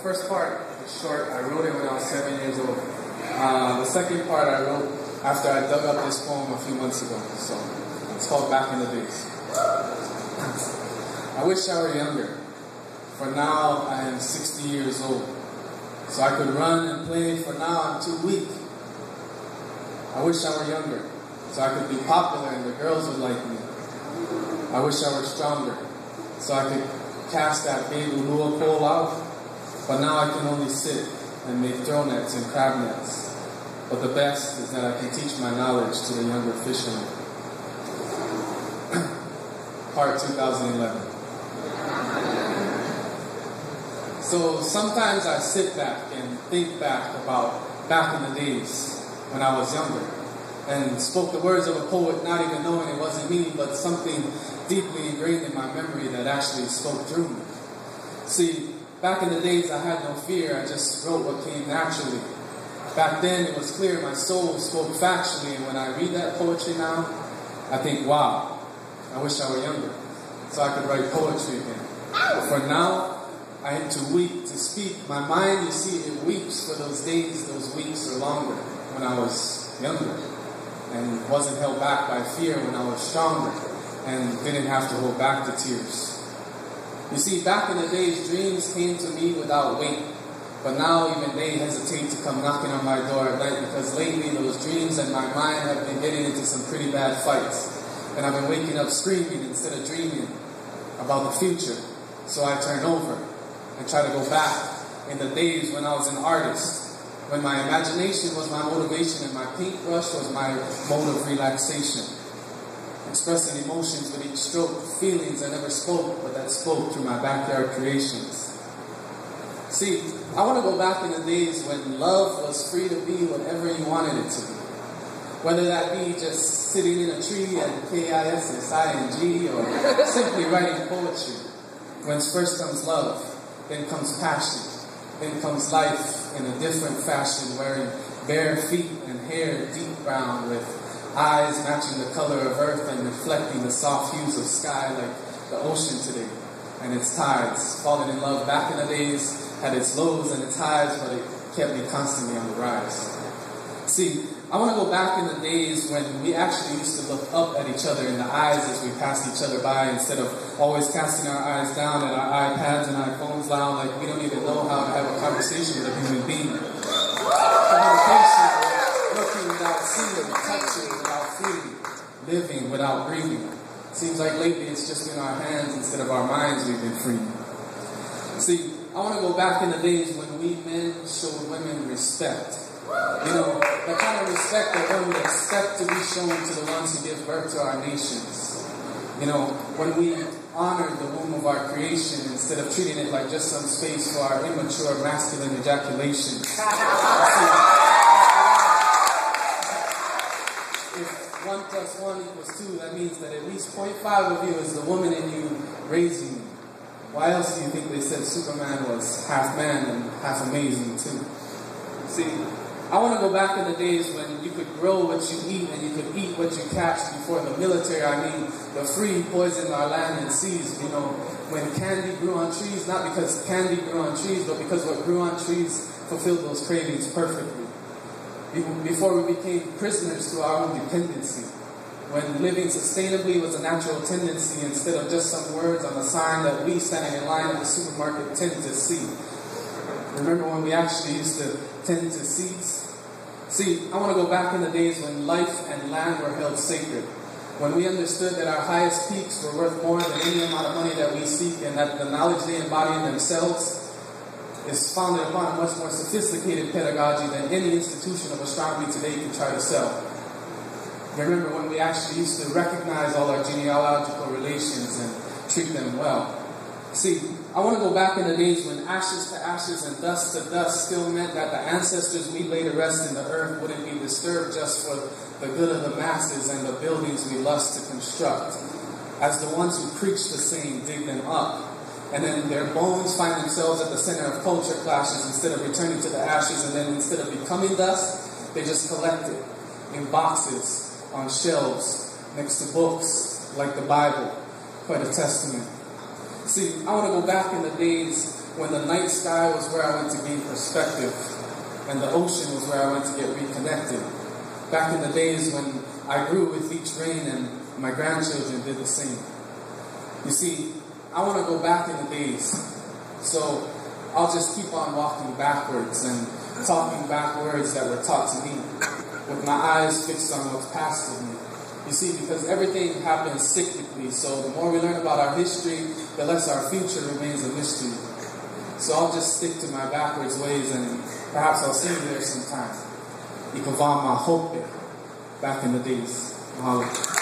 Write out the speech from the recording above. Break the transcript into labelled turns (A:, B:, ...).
A: first part is short. I wrote it when I was 7 years old. The second part I wrote after I dug up this poem a few months ago. So it's called Back in the Days. I wish I were younger, for now I am 60 years old. So I could run and play, for now I'm too weak. I wish I were younger, so I could be popular and the girls would like me. I wish I were stronger, so I could cast that big ulua pole out. But now I can only sit and make throw nets and crab nets. But the best is that I can teach my knowledge to the younger fishermen. Part 2011. So sometimes I sit back and think back about back in the days when I was younger and spoke the words of a poet not even knowing it wasn't me, but something deeply ingrained in my memory that actually spoke through me. See, back in the days I had no fear, I just wrote what came naturally. Back then it was clear my soul spoke factually, and when I read that poetry now, I think, wow, I wish I were younger so I could write poetry again. But for now, I am too weak to speak. My mind, you see, it weeps for those days, those weeks or longer when I was younger and wasn't held back by fear when I was stronger and didn't have to hold back the tears. You see, back in the days, dreams came to me without weight, but now even they hesitate to come knocking on my door at night because lately those dreams and my mind have been getting into some pretty bad fights. And I've been waking up screaming instead of dreaming about the future. So I turn over and try to go back in the days when I was an artist, when my imagination was my motivation and my paintbrush was my mode of relaxation. Expressing emotions with each stroke, feelings I never spoke, but that spoke through my backyard creations. See, I want to go back in the days when love was free to be whatever you wanted it to be. Whether that be just sitting in a tree at KISSING or simply writing poetry. When first comes love, then comes passion, then comes life in a different fashion, wearing bare feet and hair deep brown with eyes matching the color of earth and reflecting the soft hues of sky like the ocean today and its tides. Falling in love back in the days had its lows and its highs, but it kept me constantly on the rise. See, I want to go back in the days when we actually used to look up at each other in the eyes as we passed each other by instead of always casting our eyes down at our iPads and our phones loud like we don't even know how to have a conversation with a human being. Communication, looking without seeing, touching without feeling, living without breathing. Seems like lately it's just in our hands instead of our minds we've been free. See, I want to go back in the days when we men showed women respect. You know, the kind of respect that one would expect to be shown to the ones who give birth to our nations. You know, when we honored the womb of our creation instead of treating it like just some space for our immature masculine ejaculation. If 1 + 1 = 2, that means that at least 0.5 of you is the woman in you raising you. Why else do you think they said Superman was half man and half amazing too? See, I want to go back in the days when you could grow what you eat and you could eat what you catch before the military, the free poisoned our land and seas. You know, when candy grew on trees, not because candy grew on trees, but because what grew on trees fulfilled those cravings perfectly. Before we became prisoners to our own dependency. When living sustainably was a natural tendency instead of just some words on a sign that we standing in line at the supermarket tend to see. Remember when we actually used to tend to seeds? See, I want to go back in the days when life and land were held sacred. When we understood that our highest peaks were worth more than any amount of money that we seek, and that the knowledge they embody in themselves is founded upon a much more sophisticated pedagogy than any institution of astronomy today can try to sell. Remember when we actually used to recognize all our genealogical relations and treat them well. See, I want to go back in the days when ashes to ashes and dust to dust still meant that the ancestors we lay to rest in the earth wouldn't be disturbed just for the good of the masses and the buildings we lust to construct. As the ones who preach the same dig them up, and then their bones find themselves at the center of culture clashes instead of returning to the ashes, and then instead of becoming dust, they just collect it in boxes, on shelves, next to books like the Bible, quite a testament. See, I want to go back in the days when the night sky was where I went to gain perspective, and the ocean was where I went to get reconnected. Back in the days when I grew with each rain and my grandchildren did the same. You see, I want to go back in the days, so I'll just keep on walking backwards and talking back words that were taught to me, with my eyes fixed on what's past of me. You see, because everything happens cyclically, so the more we learn about our history, the less our future remains a mystery. So I'll just stick to my backwards ways, and perhaps I'll see you there sometime. Ikavama hope back in the days. Mahalo.